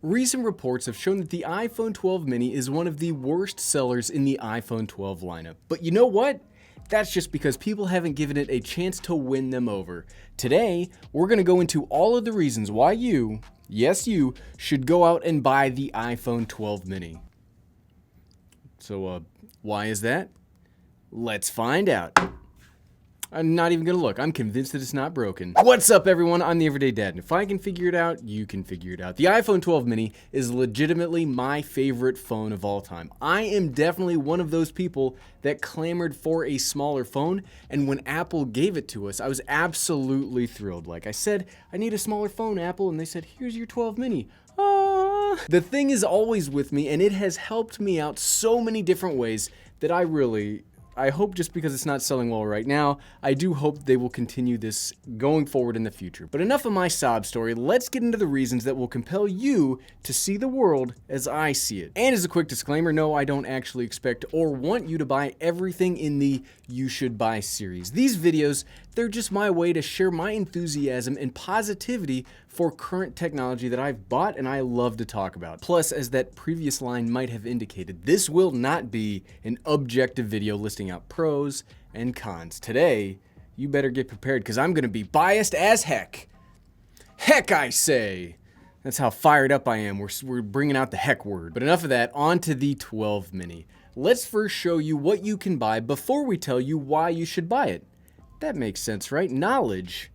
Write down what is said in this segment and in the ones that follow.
Recent reports have shown that the iPhone 12 mini is one of the worst sellers in the iPhone 12 lineup. But you know what? That's just because people haven't given it a chance to win them over. Today, we're going to go into all of the reasons why you, yes you, should go out and buy the iPhone 12 mini. So, why is that? Let's find out. I'm not even gonna look. I'm convinced that it's not broken. What's up, everyone? I'm the Everyday Dad, and if I can figure it out, you can figure it out. The iPhone 12 mini is legitimately my favorite phone of all time. I am definitely one of those people that clamored for a smaller phone, and when Apple gave it to us, I was absolutely thrilled. Like I said, I need a smaller phone, Apple, and they said, here's your 12 mini. The thing is always with me, and it has helped me out so many different ways that I hope, just because it's not selling well right now, I do hope they will continue this going forward in the future. But enough of my sob story, let's get into the reasons that will compel you to see the world as I see it. And as a quick disclaimer, no, I don't actually expect or want you to buy everything in the You Should Buy series. These videos, they're just my way to share my enthusiasm and positivity for current technology that I've bought and I love to talk about. Plus, as that previous line might have indicated, this will not be an objective video listing out pros and cons. Today, you better get prepared because I'm going to be biased as heck. Heck, I say. That's how fired up I am. We're bringing out the heck word. But enough of that, on to the 12 mini. Let's first show you what you can buy before we tell you why you should buy it. That makes sense, right? Knowledge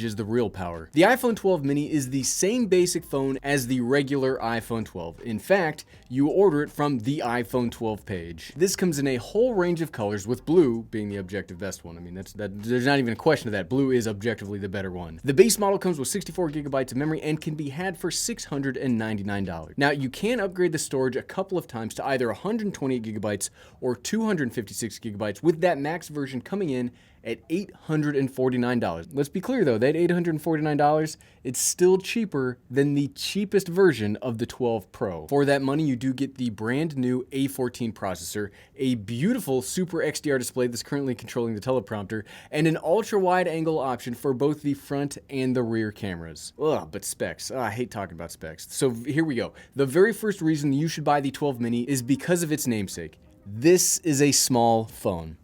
is the real power. The iPhone 12 mini is the same basic phone as the regular iPhone 12. In fact, you order it from the iPhone 12 page. This comes in a whole range of colors, with blue being the objective best one. I mean, there's not even a question of that. Blue is objectively the better one. The base model comes with 64 gigabytes of memory and can be had for $699. Now, you can upgrade the storage a couple of times to either 128 gigabytes or 256 gigabytes, with that max version coming in at $849. Let's be clear though, that $849, it's still cheaper than the cheapest version of the 12 Pro. For that money, you do get the brand new A14 processor, a beautiful Super XDR display that's currently controlling the teleprompter, and an ultra wide angle option for both the front and the rear cameras. Ugh, but specs. I hate talking about specs. So here we go. The very first reason you should buy the 12 mini is because of its namesake. This is a small phone.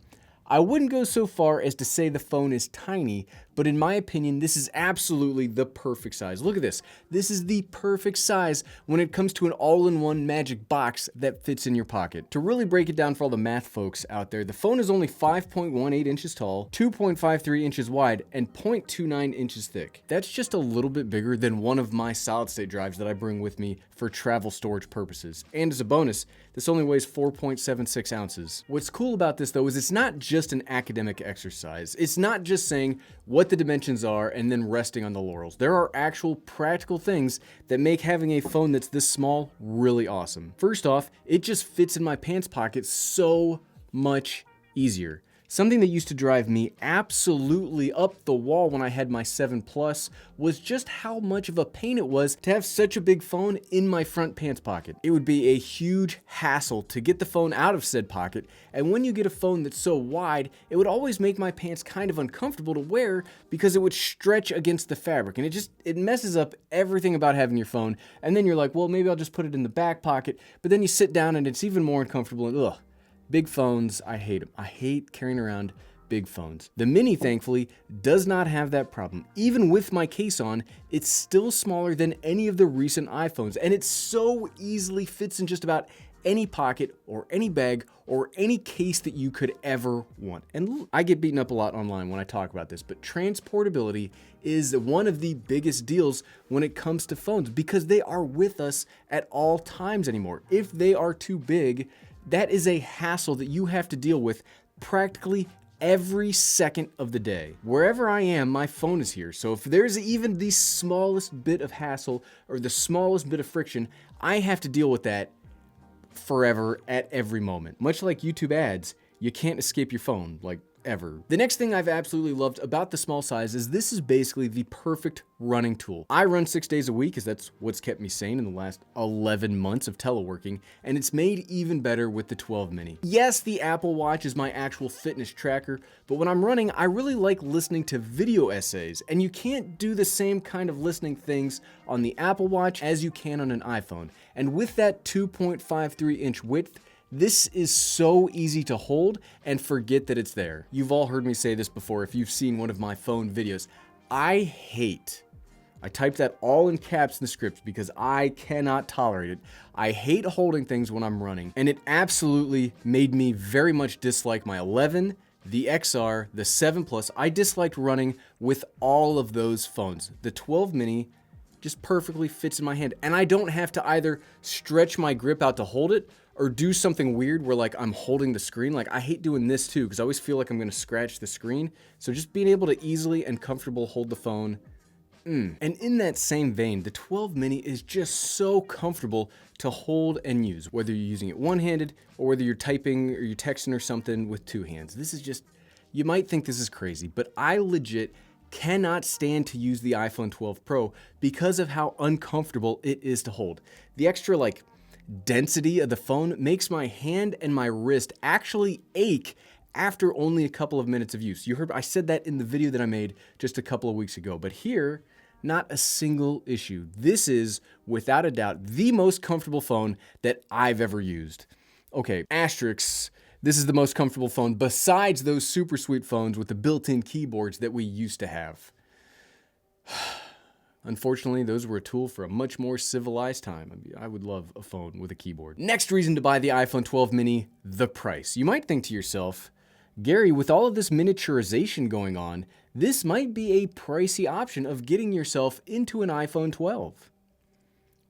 I wouldn't go so far as to say the phone is tiny, but in my opinion, this is absolutely the perfect size. Look at this. This is the perfect size when it comes to an all-in-one magic box that fits in your pocket. To really break it down for all the math folks out there, the phone is only 5.18 inches tall, 2.53 inches wide, and 0.29 inches thick. That's just a little bit bigger than one of my solid-state drives that I bring with me for travel storage purposes. And as a bonus, this only weighs 4.76 ounces. What's cool about this though is it's not just an academic exercise. It's not just saying what the dimensions are and then resting on the laurels. There are actual practical things that make having a phone that's this small really awesome. First off, it just fits in my pants pocket so much easier. Something that used to drive me absolutely up the wall when I had my 7 Plus was just how much of a pain it was to have such a big phone in my front pants pocket. It would be a huge hassle to get the phone out of said pocket, and when you get a phone that's so wide, it would always make my pants kind of uncomfortable to wear because it would stretch against the fabric, and it messes up everything about having your phone. And then you're like, well, maybe I'll just put it in the back pocket, but then you sit down and it's even more uncomfortable, and ugh. Big phones, I hate them. I hate carrying around big phones. The mini, thankfully, does not have that problem. Even with my case on, it's still smaller than any of the recent iPhones, and it so easily fits in just about any pocket or any bag or any case that you could ever want. And I get beaten up a lot online when I talk about this, but transportability is one of the biggest deals when it comes to phones because they are with us at all times anymore. If they are too big, that is a hassle that you have to deal with practically every second of the day. Wherever I am, my phone is here. So if there's even the smallest bit of hassle or the smallest bit of friction, I have to deal with that forever at every moment. Much like YouTube ads, you can't escape your phone. Like, ever. The next thing I've absolutely loved about the small size is this is basically the perfect running tool. I run 6 days a week, as that's what's kept me sane in the last 11 months of teleworking, and it's made even better with the 12 mini. Yes, the Apple Watch is my actual fitness tracker, but when I'm running, I really like listening to video essays, and you can't do the same kind of listening things on the Apple Watch as you can on an iPhone. And with that 2.53-inch width, this is so easy to hold and forget that it's there. You've all heard me say this before if you've seen one of my phone videos. I typed that all in caps in the script because I cannot tolerate it. I hate holding things when I'm running, and it absolutely made me very much dislike my 11, the XR, the 7 Plus. I disliked running with all of those phones. The 12 mini just perfectly fits in my hand, and I don't have to either stretch my grip out to hold it or do something weird where like I'm holding the screen. Like I hate doing this too because I always feel like I'm gonna scratch the screen. So just being able to easily and comfortable hold the phone. And in that same vein, the 12 mini is just so comfortable to hold and use, whether you're using it one-handed or whether you're typing or you're texting or something with two hands. This is just, you might think this is crazy, but I legit cannot stand to use the iPhone 12 Pro because of how uncomfortable it is to hold. The extra like density of the phone makes my hand and my wrist actually ache after only a couple of minutes of use. You heard, I said that in the video that I made just a couple of weeks ago, but here, not a single issue. This is, without a doubt, the most comfortable phone that I've ever used. Okay, asterisks, this is the most comfortable phone besides those super sweet phones with the built-in keyboards that we used to have. Unfortunately, those were a tool for a much more civilized time. I mean, I would love a phone with a keyboard. Next reason to buy the iPhone 12 mini, the price. You might think to yourself, Gary, with all of this miniaturization going on, this might be a pricey option of getting yourself into an iPhone 12.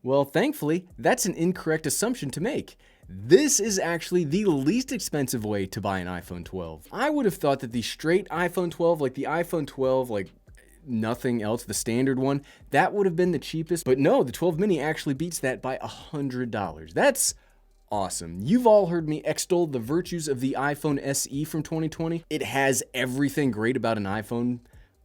Well, thankfully, that's an incorrect assumption to make. This is actually the least expensive way to buy an iPhone 12. I would have thought that the straight iPhone 12, like the iPhone 12, like nothing else, the standard one, that would have been the cheapest. But no, the 12 mini actually beats that by $100. That's awesome. You've all heard me extol the virtues of the iPhone SE from 2020. It has everything great about an iPhone,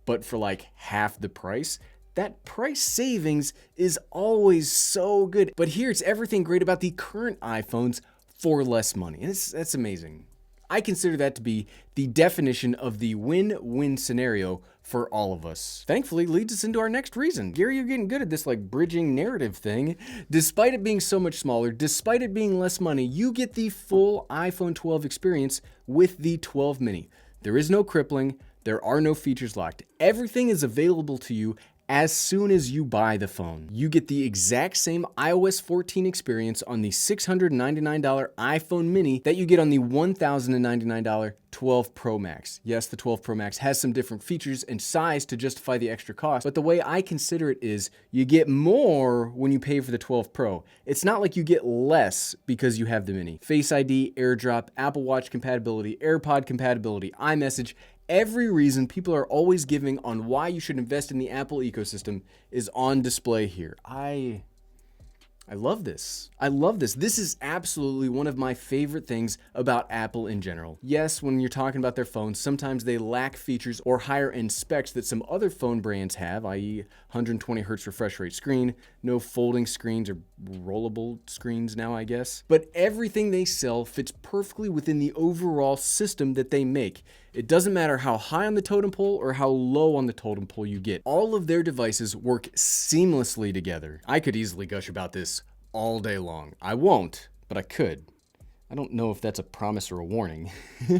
but for like half the price. That price savings is always so good. But here it's everything great about the current iPhones for less money. And that's amazing. I consider that to be the definition of the win-win scenario for all of us. Thankfully, leads us into our next reason. Gary, you're getting good at this like bridging narrative thing. Despite it being so much smaller, despite it being less money, you get the full iPhone 12 experience with the 12 mini. There is no crippling, there are no features locked. Everything is available to you as soon as you buy the phone. You get the exact same iOS 14 experience on the $699 iPhone mini that you get on the $1,099 12 Pro Max. Yes, the 12 Pro Max has some different features and size to justify the extra cost, but the way I consider it is you get more when you pay for the 12 Pro. It's not like you get less because you have the mini. Face ID, AirDrop, Apple Watch compatibility, AirPod compatibility, iMessage, every reason people are always giving on why you should invest in the Apple ecosystem is on display here. I love this. I love this. This is absolutely one of my favorite things about Apple in general. Yes, when you're talking about their phones, sometimes they lack features or higher end specs that some other phone brands have, i.e. 120 Hz refresh rate screen, no folding screens or rollable screens now, I guess. But everything they sell fits perfectly within the overall system that they make. It doesn't matter how high on the totem pole or how low on the totem pole you get. All of their devices work seamlessly together. I could easily gush about this all day long. I won't, but I could. I don't know if that's a promise or a warning.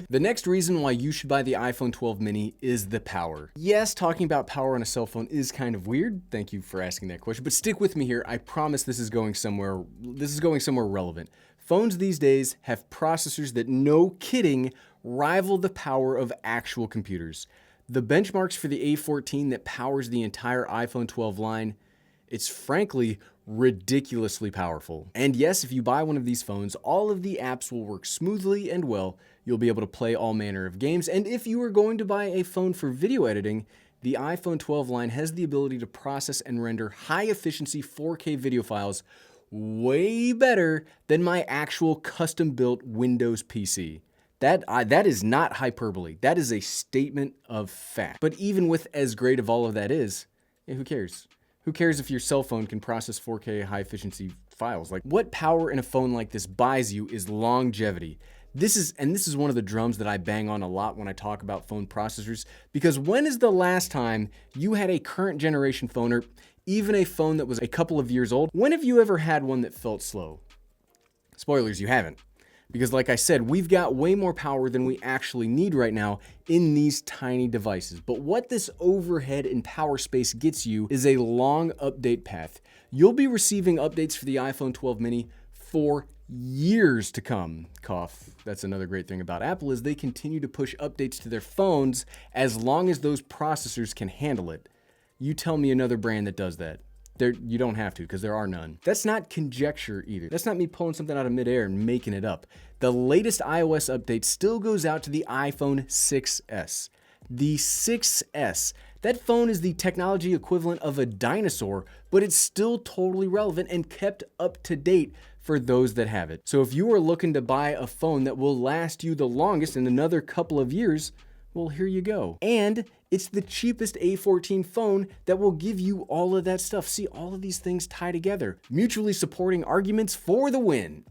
The next reason why you should buy the iPhone 12 mini is the power. Yes, talking about power on a cell phone is kind of weird. Thank you for asking that question, but stick with me here. I promise this is going somewhere relevant. Phones these days have processors that, no kidding, rival the power of actual computers. The benchmarks for the A14 that powers the entire iPhone 12 line, it's frankly ridiculously powerful. And yes, if you buy one of these phones, all of the apps will work smoothly and well. You'll be able to play all manner of games. And if you are going to buy a phone for video editing, the iPhone 12 line has the ability to process and render high efficiency 4K video files way better than my actual custom built Windows PC. That is not hyperbole. That is a statement of fact. But even with as great of all of that is, yeah, who cares? Who cares if your cell phone can process 4K high efficiency files? Like, what power in a phone like this buys you is longevity. This is one of the drums that I bang on a lot when I talk about phone processors, because when is the last time you had a current generation phone, or even a phone that was a couple of years old? When have you ever had one that felt slow? Spoilers, you haven't. Because like I said, we've got way more power than we actually need right now in these tiny devices. But what this overhead and power space gets you is a long update path. You'll be receiving updates for the iPhone 12 mini for years to come. Cough. That's another great thing about Apple, is they continue to push updates to their phones as long as those processors can handle it. You tell me another brand that does that. You don't have to, because there are none. That's not conjecture either. That's not me pulling something out of midair and making it up. The latest iOS update still goes out to the iPhone 6S. The 6S. That phone is the technology equivalent of a dinosaur, but it's still totally relevant and kept up to date for those that have it. So if you are looking to buy a phone that will last you the longest in another couple of years, well, here you go. And it's the cheapest A14 phone that will give you all of that stuff. See, all of these things tie together. Mutually supporting arguments for the win.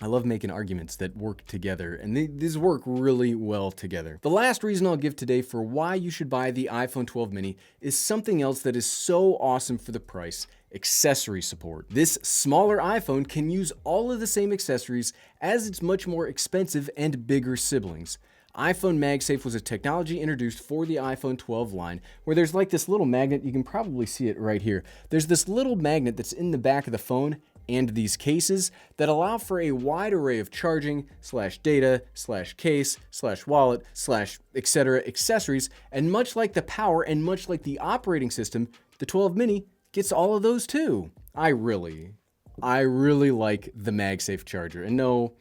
I love making arguments that work together, and these work really well together. The last reason I'll give today for why you should buy the iPhone 12 mini is something else that is so awesome for the price: accessory support. This smaller iPhone can use all of the same accessories as its much more expensive and bigger siblings. iPhone MagSafe was a technology introduced for the iPhone 12 line, where there's like this little magnet. You can probably see it right here. There's this little magnet that's in the back of the phone and these cases that allow for a wide array of charging / data / case / wallet / etc. accessories. And much like the power and much like the operating system, the 12 mini gets all of those too. I really like the MagSafe charger. And no,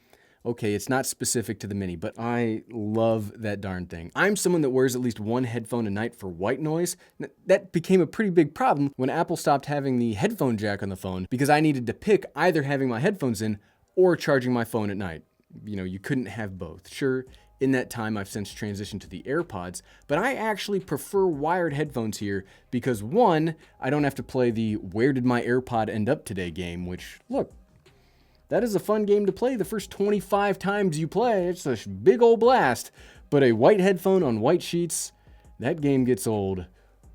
okay, it's not specific to the mini, but I love that darn thing. I'm someone that wears at least one headphone a night for white noise. That became a pretty big problem when Apple stopped having the headphone jack on the phone, because I needed to pick either having my headphones in or charging my phone at night. You know, you couldn't have both. Sure, in that time I've since transitioned to the AirPods, but I actually prefer wired headphones here because, one, I don't have to play the "where did my AirPod end up today" game, which, look, that is a fun game to play the first 25 times you play. It's a big old blast. But a white headphone on white sheets, that game gets old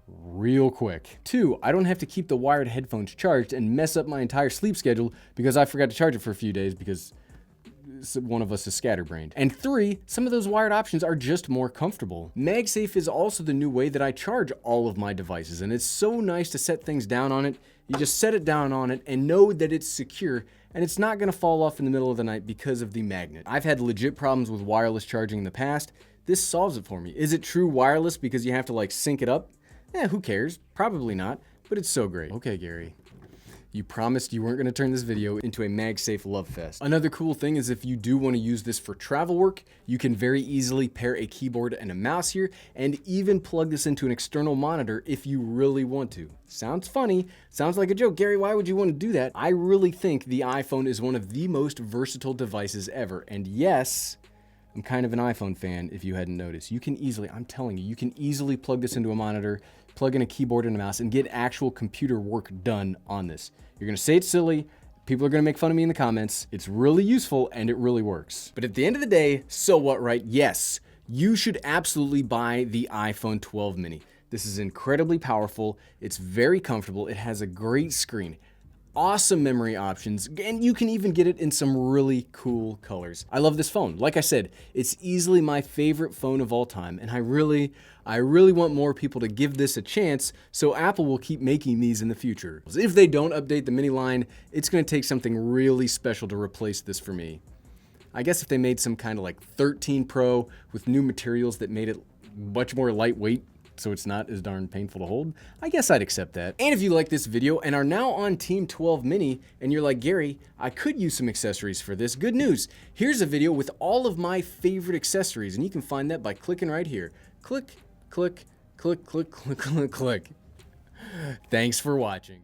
real quick. Two, I don't have to keep the wired headphones charged and mess up my entire sleep schedule because I forgot to charge it for a few days because one of us is scatterbrained. And three, some of those wired options are just more comfortable. MagSafe is also the new way that I charge all of my devices, and it's so nice to set things down on it. You just set it down on it and know that it's secure, and it's not gonna fall off in the middle of the night because of the magnet. I've had legit problems with wireless charging in the past. This solves it for me. Is it true wireless because you have to like sync it up? Who cares? Probably not, but it's so great. Okay, Gary. You promised you weren't going to turn this video into a MagSafe love fest. Another cool thing is if you do want to use this for travel work, you can very easily pair a keyboard and a mouse here, and even plug this into an external monitor if you really want to. Sounds funny, sounds like a joke. Gary, why would you want to do that? I really think the iPhone is one of the most versatile devices ever, and yes, I'm kind of an iPhone fan if you hadn't noticed. You can easily, I'm telling you, you can easily plug this into a monitor, plug in a keyboard and a mouse, and get actual computer work done on this. You're gonna say it's silly, people are gonna make fun of me in the comments. It's really useful and it really works. But at the end of the day, so what, right? Yes, you should absolutely buy the iPhone 12 mini. This is incredibly powerful, it's very comfortable, it has a great screen, awesome memory options, and you can even get it in some really cool colors. I love this phone. Like I said, it's easily my favorite phone of all time, and I really want more people to give this a chance, so Apple will keep making these in the future. If they don't update the mini line, it's gonna take something really special to replace this for me. I guess if they made some kind of like 13 Pro with new materials that made it much more lightweight, so it's not as darn painful to hold, I guess I'd accept that. And if you like this video and are now on Team 12 Mini and you're like, Gary, I could use some accessories for this, good news. Here's a video with all of my favorite accessories, and you can find that by clicking right here. Click, click, click, click, click, click, click. Thanks for watching.